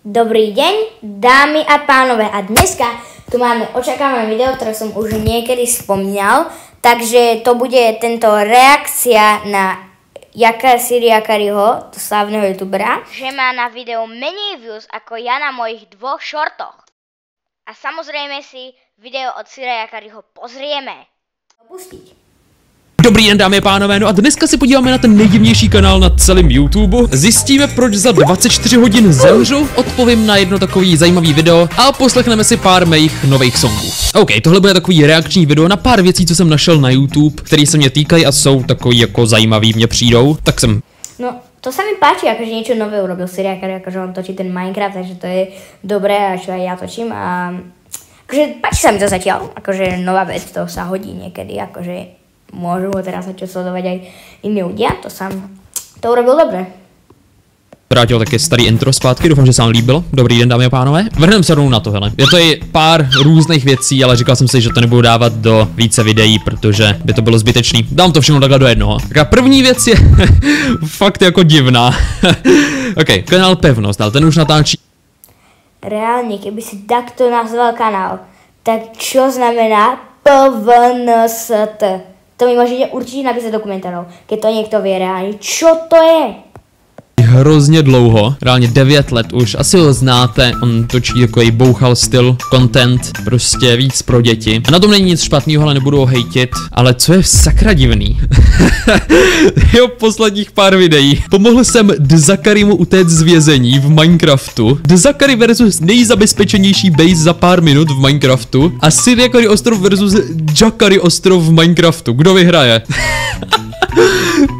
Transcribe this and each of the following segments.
Dobrý deň, dámy a pánové, a dneska tu máme očakávané video, ktoré som už niekedy spomínal, takže to bude tento reakcia na Yakari Yakariho, to slávneho youtubera, že má na video menej views ako ja na mojich dvoch shortoch. A samozrejme si video od Sira Yakariho pozrieme. Pustiť. Dobrý den, dámy a pánové, no a dneska se podíváme na ten nejdivnější kanál na celém YouTube. Zjistíme, proč za 24 hodin zemřu, odpovím na jedno takový zajímavý video a poslechneme si pár mých nových songů. OK, tohle bude takový reakční video na pár věcí, co jsem našel na YouTube, které se mě týkají a jsou takový jako zajímavý, mě přijdou, tak jsem... No, to sa mi páči, akože niečo nové urobil Sir Yakari, akože on točí ten Minecraft, takže to je dobré, a čo aj ja točím a... Akože páči sa mi to zatiaľ, akože nová vec, to sa hodí niekedy, akože... Môžu ho teraz začať sledovať aj iní ľudia, to urobil dobre. Vrátil také starý intro zpátky, doufám, že se vám líbilo. Dobrý den, dámy a pánové. Vrhneme se rovnou na to, hele. Je to i pár různých věcí, ale říkal jsem si, že to nebudu dávat do více videí, protože by to bylo zbytečný. Dám to všechno takhle do jednoho. Tak první věc je fakt jako divná. OK, kanál Pevnost, ale ten už natáčí. Reálne, keby si takto nazval kanál, tak čo znamená PVNST? To mi môžete určite napísať do komentárov, keď to niekto vie reálne. Čo to je? Hrozně dlouho, reálně 9 let už, asi ho znáte, on točí takový bouchal styl, content, prostě víc pro děti. A na tom není nic špatného, ale nebudu ho hejtit, ale co je sakra divný. Jo, posledních pár videí. Pomohl jsem Dzakarimu utéct z vězení v Minecraftu. Dzakari versus nejzabezpečenější base za pár minut v Minecraftu a Sir Yakari ostrov versus Jakari ostrov v Minecraftu. Kdo vyhraje?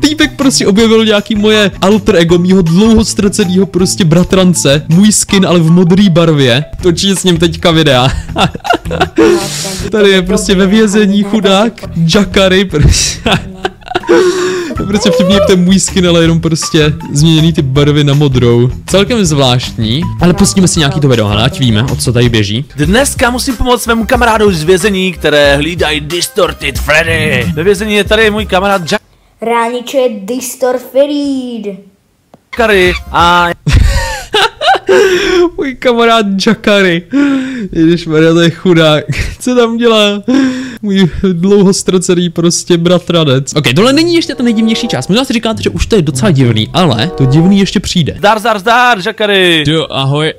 Týpek prostě objevil nějaký moje alter ego, mýho dlouho ztracenýho prostě bratrance, můj skin, ale v modré barvě. Točí s ním teďka videa. Tady je prostě ve vězení chudák, Jakari, prostě. Prostě vtipný, jak ten můj skin, ale jenom prostě změněný ty barvy na modrou. Celkem zvláštní, ale pustíme si nějaký to video, hele, ať víme, o co tady běží. Dneska musím pomoct svému kamarádu z vězení, které hlídají Distorted Freddy. Ve vězení je tady můj kamarád Reálne, čo je Distorted? Jakari a... Můj kamarád Jakari. Ježišmarja, to je chudák. Co tam dělá? Můj dlouho ztracený prostě bratranec. OK, tohle není ještě ta nejdivnější část. Možná si říkáte, že už to je docela divný, ale to divný ještě přijde. Zdar, Jakari. Jo, ahoj,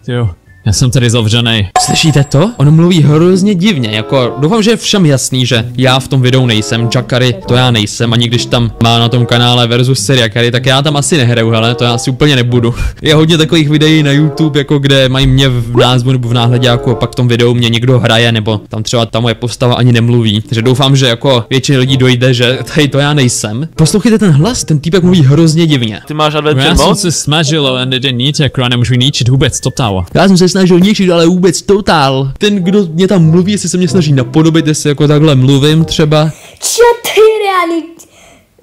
jo. Já jsem tady zavřenej. Slyšíte to? On mluví hrozně divně, jako doufám, že je všem jasný, že já v tom videu nejsem, Jakari to já nejsem, ani když tam má na tom kanále versus Sir Yakari, tak já tam asi nehraju, hele, to já asi úplně nebudu. Je hodně takových videí na YouTube, jako kde mají mě v názvu nebo v náhledáku a pak v tom videu mě někdo hraje, nebo tam třeba ta moje postava ani nemluví. Takže doufám, že jako většině lidí dojde, že tady to já nejsem. Poslouchejte ten hlas, ten týpek mluví hrozně divně. Ty máš adventure Já mode? jsem se snažil, ale neděníte, jako nemůžu ničit vůbec total. Já jsem se snažil ničit, ale vůbec totál. Ten, kdo mě tam mluví, jestli se mě snaží napodobit, jestli jako takhle mluvím třeba. Čo to je reálne?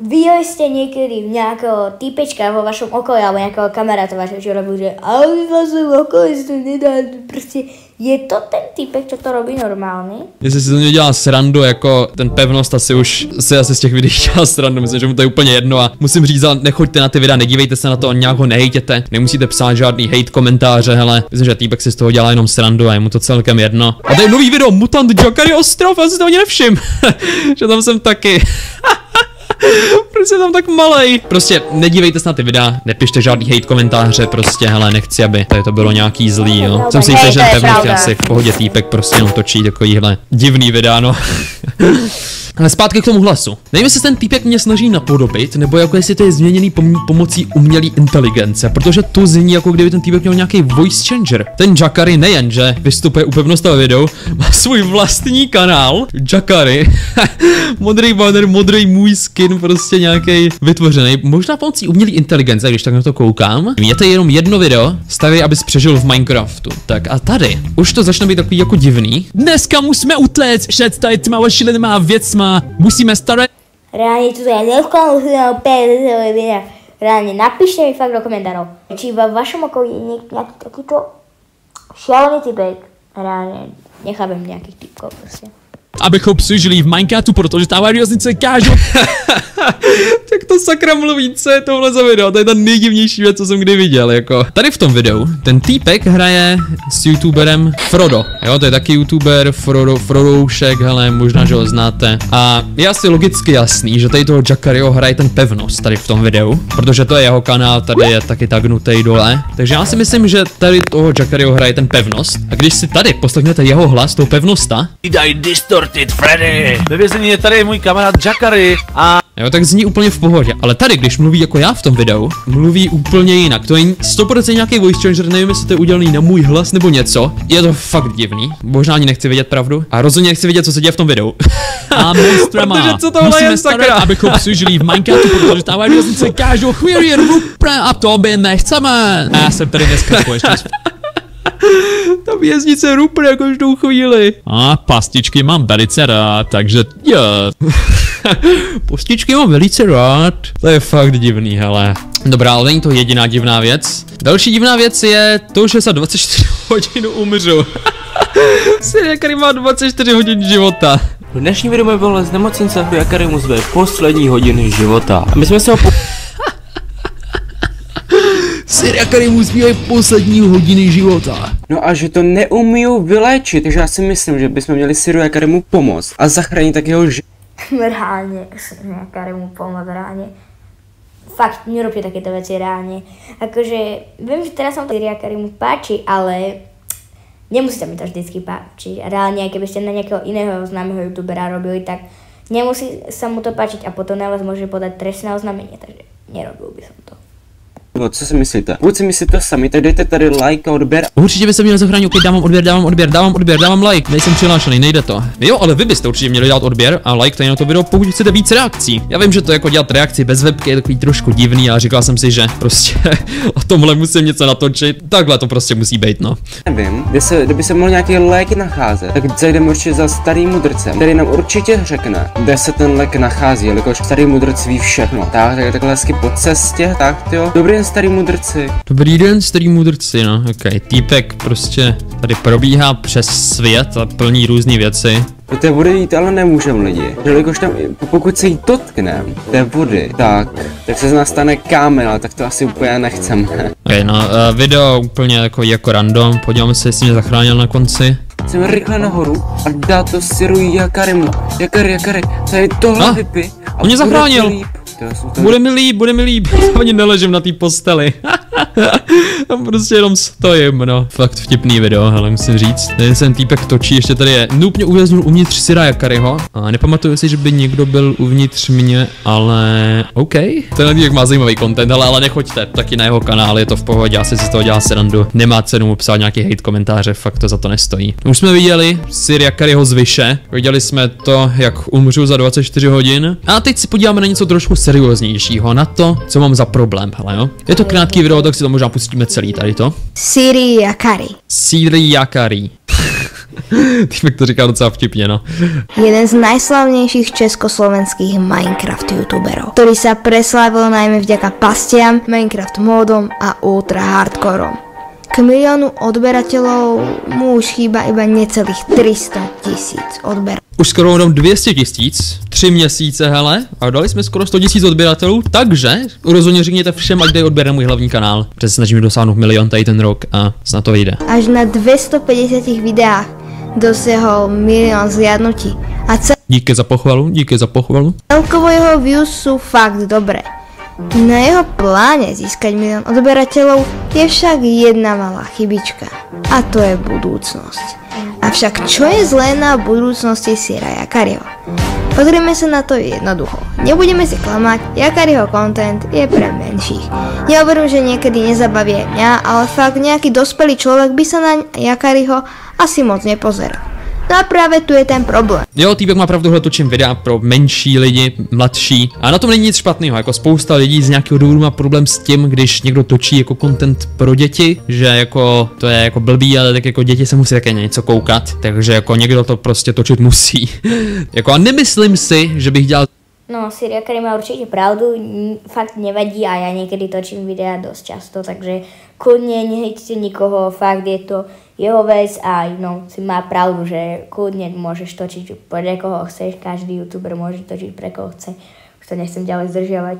Videli ste niekedy nejakého týpečka vo vašom okolí, alebo nejakého kamaráta vašeho, čo robil, že ale v vašom okolí si to nedá, proste je to ten týpek, čo to robí normálne? Jestli si to mě dělá srandu, jako ten Pevnost asi už se asi z těch videí dělá srandu, myslím, že mu to je úplně jedno a musím říct, ale nechoďte na ty videa, nedívejte se na to, nějak ho nehejtěte, nemusíte psát žádný hate komentáře, hele, myslím, že týpek si z toho dělá jenom srandu a je mu to celkem jedno. A tady je nový video, Mutant Jakari ostrov, já si to ani nevšim, že tam jsem taky. Proč je tam tak malej? Prostě nedívejte se na ty videa, nepište žádný hate komentáře, prostě hele, nechci, aby tady to bylo nějaký zlý, jo. Jsem si jistý, že Pevnost je asi v pohodě, týpek prostě jenom točí takovýhle divný videa, no. Ale zpátky k tomu hlasu. Nevím, jestli ten týpek mě snaží napodobit, nebo jako jestli to je změněný pomocí umělé inteligence, protože to zní jako kdyby ten týpek měl nějaký voice changer. Ten Jakari nejen, že vystupuje u Pevnostova videu, má svůj vlastní kanál, Jakari, modrý banner, modrý můj skin, prostě nějaký vytvořený, možná pomocí umělé inteligence, když tak na to koukám. Je to jenom jedno video, staví, abys přežil v Minecraftu. Tak a tady už to začne být takový jako divný. Dneska musíme utéct před tady těma šílenýma věcma. Musíme starat. Reálne tu ja nevkladám videa. Reálne napíšte mi fakt do komentárov, či vo vašom okolí je nejaký takýto šialený typek. Reálne nechápem nejakých typkov proste. abychom přežili v Minecraftu, protože ta varioznice kážu. Tak to sakra mluví, co je tohle za video, to je ta nejdivnější věc, co jsem kdy viděl, jako. Tady v tom videu, ten týpek hraje s youtuberem Frodo, jo, to je taky youtuber, Frodoušek, hele, možná, že ho znáte. A je asi logicky jasný, že tady toho Jackaryho hraje ten Pevnost tady v tom videu, protože to je jeho kanál, tady je taky tagnutej dole. Takže já si myslím, že tady toho Jackaryho hraje ten Pevnost. A když si tady poslechnete jeho hlas, toho Pevnosta, Hlídají Distorted Freddy. Ve vězení je tady můj kamarád Jackary a jo, tak zní úplně v pohodě, ale tady, když mluví jako já v tom videu, mluví úplně jinak. To je 100% nějaký voice changer, nevím, jestli to je udělaný na můj hlas nebo něco. Je to fakt divný, možná ani nechci vědět pravdu. A rozhodně nechci vědět, co se děje v tom videu. A monstrama. Protože co tohle musíme je, sakra? starat, abychom přežili v Minecraftu, protože ta varioznice kážu chvíli rupre a to by nechceme. A já jsem tady dneska ještě. Ta věznice rupne každou chvíli. A pastičky mám velice rád, takže jo. Postičky mám velice rád. To je fakt divný, hele. Dobrá, ale není to jediná divná věc. Další divná věc je to, že za 24 hodin umřu. Syn, který má 24 hodin života. V dnešním videu mi bylo z nemocnice, Jackery mu své poslední hodiny života. A my jsme se ho Syn, který mu zbývají poslední hodiny života. No a že to neumíjou vyléčit, takže já si myslím, že bychom měli Syru Jackerymu pomoct a zachránit tak jeho život. Reálně, Jackarymu pomoct, reálně. Fakt, nerobte takéto veci reálne. Akože, viem, že teraz sa to Jackarymu páči, ale nemusí sa mi to vždycky páčiť. A reálne, aj keby ste na nejakého iného známeho youtubera robili, tak nemusí sa mu to páčiť a potom na vás môže podať trestné oznámenie, takže nerobil by som to. Co si myslíte? Pokud si myslíte to sami, tak dejte tady like a odběr. Určitě by se měl zachránit, opět dávám like, nejsem přihlášený, nejde to. Jo, ale vy byste určitě měli dát odběr a like tady na to video, pokud chcete víc reakcí. Já vím, že to jako dělat reakci bez webky je takový trošku divný, ale říkal jsem si, že prostě o tomhle musím něco natočit, takhle to prostě musí být, no. Nevím, kdyby se mohl nějaký lék nacházet, tak zajdeme určitě za starým mudrcem, který nám určitě řekne, kde se ten lék nachází, jelikož starý mudrc ví všechno. Tak takhle hezky po cestě, tak jo. Dobrý den, starý mudrci. Dobrý den, starý mudrci, no, okej. Týpek prostě tady probíhá přes svět a plní různé věci. Do té vody jít ale nemůžeme lidi, jelikož tam, pokud se jí dotkneme, té vody, tak se z nás stane kámen, ale tak to asi úplně nechceme. Okay, no, video úplně jako random, podíváme se, jestli mě zachránil na konci. Chceme rychle nahoru a dát to Syru Jackerymu. Jackery, tady tohle vypí. On mě zachránil. Bude mi líp, ani neležím na té posteli. Tam prostě jenom stojím, no. Fakt vtipný video, hele, musím říct. Tady ten týpek točí, ještě tady je. Noob mě uvěznul uvnitř Syra Jackeryho. A nepamatuju si, že by někdo byl uvnitř mě, ale OK. Ten týpek má zajímavý content, ale nechoďte taky na jeho kanál, je to v pohodě, asi si z toho dělá srandu. Nemá cenu mu psát nějaký hate komentáře, fakt to za to nestojí. Už jsme viděli Syr Jackeryho z Vyše. Viděli jsme to, jak umřu za 24 hodin. A teď si podíváme na něco trošku serióznějšího, na to, co mám za problém, hele jo. Je to krátký video, tak si to možná pustíme celý tady to. Syr Jackery. Syr Jackery. Týpek to říká docela vtipně, no. Jeden z najslavnejších československých Minecraft youtuberov, ktorý sa preslávil najmä vďaka pastiam, Minecraft módom a ultra hardcoreom. K miliónu odberateľov mu už chýba iba necelých 300 000 odberateľov. Už skoro jenom 200 000, 3 měsíce, hele, a dali jsme skoro 100 000 odběratelů, takže rozhodně řekněte všem, ať dej odběr na můj hlavní kanál, protože se snažím dosáhnout 1 000 000 tady ten rok a snad to vyjde. Až na 250 videách dosiahol 1 000 000 zliadnutí a Díky za pochvalu. celkovo jeho views sú fakt dobré. Na jeho pláne získať 1 000 000 odberateľov je však jedna malá chybička a to je budúcnosť. Avšak čo je zlé na budúcnosti Syra Jackeryho? Pozrieme sa na to jednoducho. Nebudeme si klamať, Jackeryho content je pre menších. Nehovorím, že niekedy nezabaví aj mňa, ale fakt nejaký dospelý človek by sa na Jackeryho asi moc nepozeral. No a právě tu je ten problém. Jo, týpek má pravdu, točím videa pro menší lidi, mladší. A na tom není nic špatného, jako spousta lidí z nějakého důvodu má problém s tím, když někdo točí jako content pro děti, že jako to je jako blbý, ale tak jako děti se musí také něco koukat, takže jako někdo to prostě točit musí. Jako a nemyslím si, že bych dělal No, Syriakary má určite pravdu, fakt nevadí a ja niekedy točím videa dosť často, takže kľudne nehejte nikoho, fakt je to jeho vec a no, si má pravdu, že kľudne môžeš točiť pre koho chceš, každý youtuber môže točiť pre koho chce, už to nechcem ďalej zdržiavať.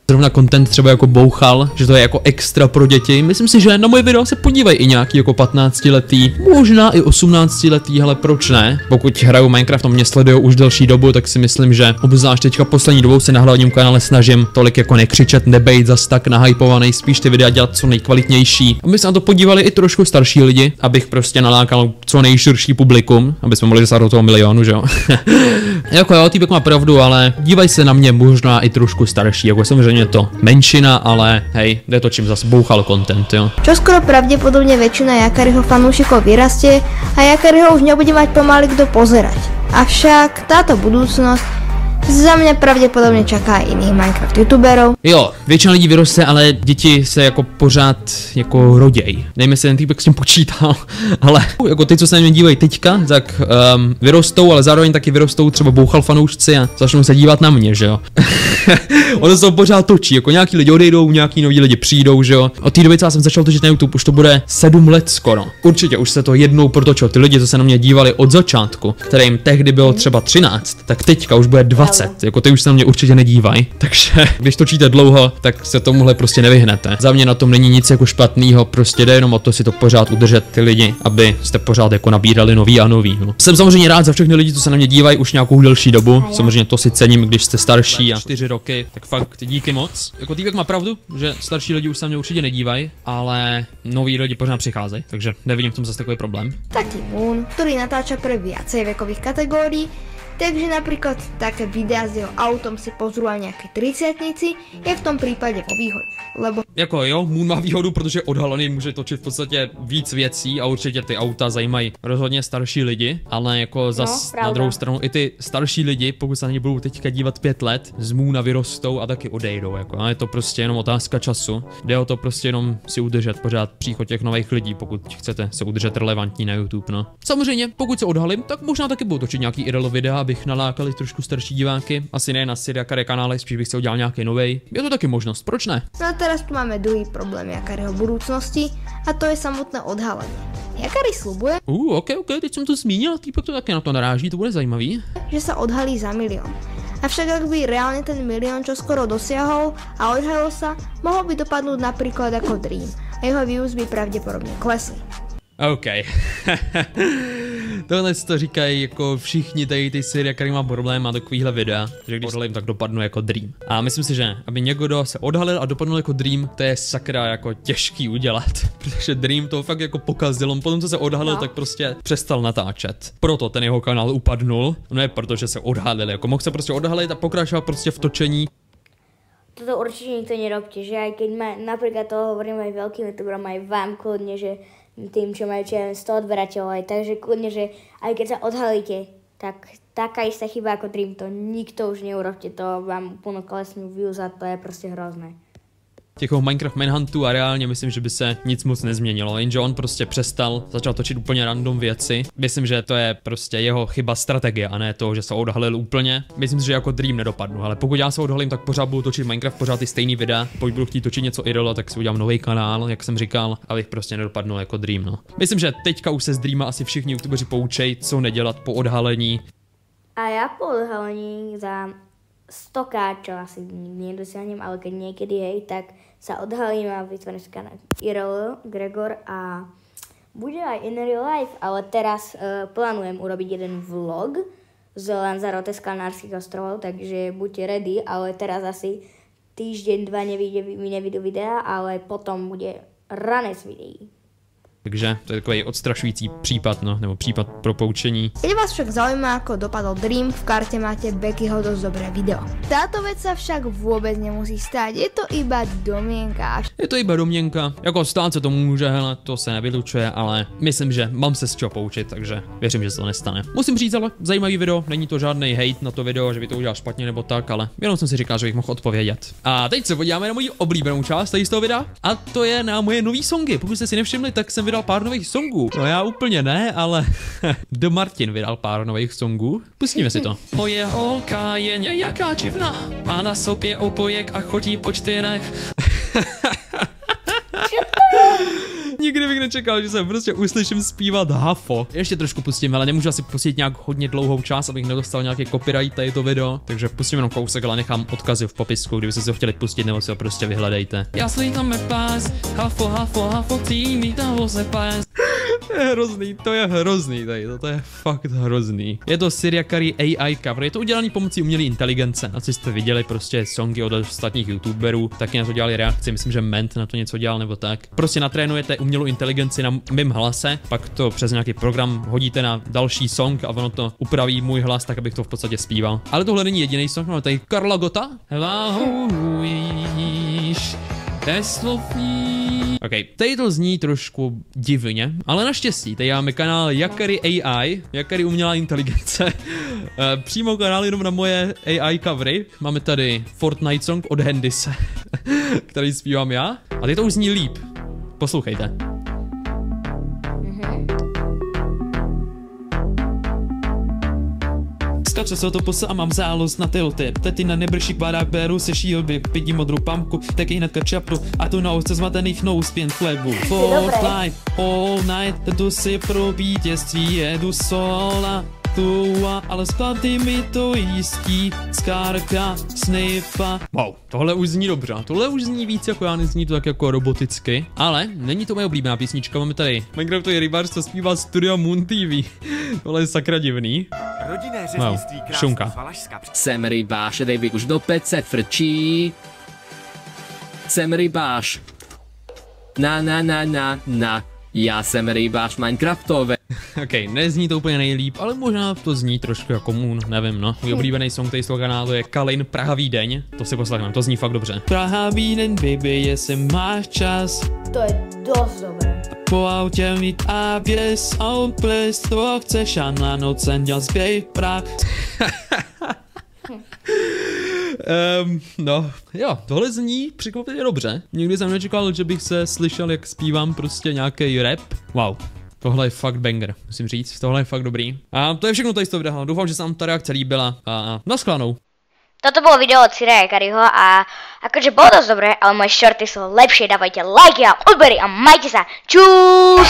Zrovna content třeba jako bouchal, že to je jako extra pro děti. Myslím si, že na moje video se podívají i nějaký jako 15letý, možná i 18letý, ale proč ne? Pokud hraju Minecraft a mě sledují už delší dobu, tak si myslím, že obzvlášť teďka poslední dobou se na hlavním kanále snažím tolik jako nekřičet, nebejt zas tak nahypovaný, spíš ty videa dělat co nejkvalitnější. Aby se na to podívali i trošku starší lidi, abych prostě nalákal co nejširší publikum, aby jsme mohli dostat do toho milionu, že jo? Jako jo, týpek má pravdu, ale dívaj se na mě možná i trošku starší, jako samozřejmě je to menšina, ale hej, jde to čím zase bouchal content, jo. Čoskoro pravdepodobne väčšina Jakaryho fanúšikov vyrastie a Jakaryho už nebude mať pomaly kto pozerať. Avšak táto budúcnosť za mě pravděpodobně čaká jiných Minecraft youtuberů. Jo, většina lidí vyroste, ale děti se jako pořád jako roděj. Nevím, jestli ten týpek s tím počítal, ale jako ty, co se na mě dívají teďka, tak vyrostou, ale zároveň taky vyrostou třeba bouchal fanoušci a začnou se dívat na mě, že jo. Ono se to pořád točí, jako nějaký lidi odejdou, nějaký noví lidi přijdou, že jo. Od té doby, co já jsem začal točit na YouTube, už to bude 7 let skoro. Určitě už se to jednou protočilo. Ty lidi, co se na mě dívali od začátku, kterým tehdy bylo třeba 13, tak teďka už bude 20. Jako ty už se na mě určitě nedívají. Takže když točíte dlouho, tak se tomuhle prostě nevyhnete. Za mě na tom není nic jako špatného, prostě jde jenom o to si to pořád udržet ty lidi, aby jste pořád jako nabírali nový a nový. No. Jsem samozřejmě rád za všechny lidi, co se na mě dívají už nějakou delší dobu. Samozřejmě to si cením, když jste starší a 4 roky, tak fakt díky moc. Jako týpek má pravdu, že starší lidi už se na mě určitě nedívají, ale noví lidi pořád přicházejí, takže nevidím v tom zase takový problém. Taký Moon, ktorý natáča pre viacej vekových kategórií, takže napríklad také videá s jeho autom si pozrú aj nejaké 30-tnici, je v tom prípade vo výhode, lebo jako jo, Moon má výhodu, protože odhalený může točit v podstatě víc věcí a určitě ty auta zajímají rozhodně starší lidi, ale jako zas na druhou stranu i ty starší lidi, pokud se na ně budou teďka dívat 5 let, z Moona vyrostou a taky odejdou, jako a je to prostě jenom otázka času. Jde o to prostě jenom si udržet pořád příchod těch nových lidí, pokud chcete se udržet relevantní na YouTube, no. Samozřejmě, pokud se odhalím, tak možná taky budu točit nějaký IRL videa, abych nalákal trošku starší diváky, asi ne na Syriakary kanále, spíš bych se udělal nějaký novej. Je to taky možnost, proč ne? No a teraz tu máme druhý problém Jakaryho budúcnosti a to je samotné odhalenie. Jakary slubuje, Ok, teď jsem to zmínil, týpek to taky na to naráží, to bude zajímavý. že sa odhalí za 1 milión. Avšak ak by reálne ten 1 milión čoskoro dosiahol a odhalil sa, mohol by dopadnúť napríklad ako Dream a jeho views by pravdepodobne klesli. OK. Tohle to říkají jako všichni tady ty série, který má problém, má takovýhle videa, že když odhalím, tak dopadnu jako Dream. A myslím si, že aby někdo se odhalil a dopadnul jako Dream, to je sakra jako těžký udělat. Protože Dream to fakt jako pokazil, on potom co se odhalil, tak prostě přestal natáčet. Proto ten jeho kanál upadnul, ne protože se odhalil, jako mohl se prostě odhalit a pokračovat prostě v točení. Toto určite nikto nerobte, že aj keď napríklad to hovorím aj veľkým youtuberom, aj vám kľudne, že tým, čo majú 100 odberateľov, aj takže kľudne, že aj keď sa odhalíte, tak taká istá chyba ako Dream, to nikto už neurobte, to vám úplno klesnú views a to je proste hrozné. Těch Minecraft Manhuntů a reálně myslím, že by se nic moc nezměnilo, jenže on prostě přestal, začal točit úplně random věci. Myslím, že to je prostě jeho chyba strategie a ne to, že se odhalil úplně. Myslím si, že jako Dream nedopadnu, ale pokud já se odhalím, tak pořád budu točit Minecraft, pořád ty stejný videa. Pokud budu chtít točit něco IRL, tak si udělám nový kanál, jak jsem říkal, abych prostě nedopadnul jako Dream, no. Myslím, že teďka už se z Dreama asi všichni youtubeři poučej, co nedělat po odhalení. A ja po odhalení za 100k, čo asi nedosiahnem, ale keď niekedy hej, tak sa odhalím a vytvorím si kanál IRL, Gregor a bude aj in real life, ale teraz plánujem urobiť jeden vlog z Lanzarote z Kanárskych ostrovov, takže buďte ready, ale teraz asi týždeň, 2 nevidú videa, ale potom bude ranec videí. Takže to je takový odstrašující případ, no, nebo případ pro poučení. Keď vás však zaujíma, ako dopadol Dream, v karte máte Beckyho dosť dobré video. Táto vec sa však vôbec nemusí stať, je to iba domněnka. Je to iba domněnka, jako stát se to může, hele, to se nevylučuje, ale myslím, že mám se z čeho poučit, takže věřím, že se to nestane. Musím říct, ale zajímavý video, není to žádný hate na to video, že by to udělal špatně nebo tak, ale jenom jsem si říkal, že bych mohl odpovědět. A teď se podíváme na moji oblíbenou část tady z toho videa, a to je na moje nový songy. Pokud jste si nevšimli, tak jsem vydal vydal pár nových songů. No já úplně ne, ale The Martin vydal pár nových songů. Pustíme si to. Moje holka je nějaká divná, má na sobě opojek a chodí po 4. Nikdy bych nečekal, že se prostě uslyším zpívat Hafo. Ještě trošku pustím, ale nemůžu asi pustit nějak hodně dlouhou část, abych nedostal nějaký copyright tady to video. Takže pustím jenom kousek, ale nechám odkazy v popisku, kdybyste si ho chtěli pustit, nebo si ho prostě vyhledejte. Já slítáme pás, hafo, hafo, hafo, týmí tam se pás. To je hrozný tady, to je fakt hrozný. Je to Siriakari AI cover, je to udělaný pomocí umělé inteligence. Asi jste viděli prostě songy od ostatních youtuberů, taky na to dělali reakci, myslím, že Ment na to něco dělal nebo tak. Prostě natrénujete umělou inteligenci na mým hlase, pak to přes nějaký program hodíte na další song a ono to upraví můj hlas tak, abych to v podstatě zpíval. Ale tohle není jediný song, máme tady Karla Gotta. Ok, tady to zní trošku divně, ale naštěstí, tady máme kanál Jakari AI, Jakari umělá inteligence, přímo kanál jenom na moje AI covery, máme tady Fortnite song od Hendise, který zpívám já, a tady to už zní líp, poslouchejte. Skače se to posa a mám zálost na tilty. Tetina nebrší kvádák, beru se šílby, pidí modrou pamku, taky hnedka čapru a tu na ovce zmatených nouspěn flagu. Fortnite, all night, tu si pro vítězství jedu sola. Ale zpátky mi to jistí, Skarka, Snipa. Wow, tohle už zní dobře, tohle už zní víc jako já, nezní to tak jako roboticky, ale není to moje oblíbená písnička, máme tady Minecraftový rybář, co zpívá Studio Moon TV, tohle je sakra divný. Rodinné řeznictví šunka. krásný z Valašska. Jsem rybář, Davy už do pece frčí. Jsem rybář. Na. Já jsem rybář Minecraftový. Ok, nezní to úplně nejlíp, ale možná to zní trošku jako Moon, nevím no. Můj oblíbený song tady z toho kanálu je Kalin Praha Vídeň, to si poslechneme, to zní fakt dobře. Praha Vídeň, baby, jestli máš čas. To je dost dobré. Po autě mít ABS, Outplay, to chceš a na noc děl zběj prach. No, jo, tohle zní překvapivě dobře. Nikdy jsem nečekal, že bych se slyšel, jak zpívám prostě nějaký rap. Wow, tohle je fakt banger, musím říct, tohle je fakt dobrý. A to je všechno tady z toho videa, doufám, že se vám ta reakce líbila a naschledanou. Toto bolo video od Siriakariho a akože bolo dosť dobré, ale moje shorty sú lepšie, dávajte lajky a odbery a majte sa. Čus!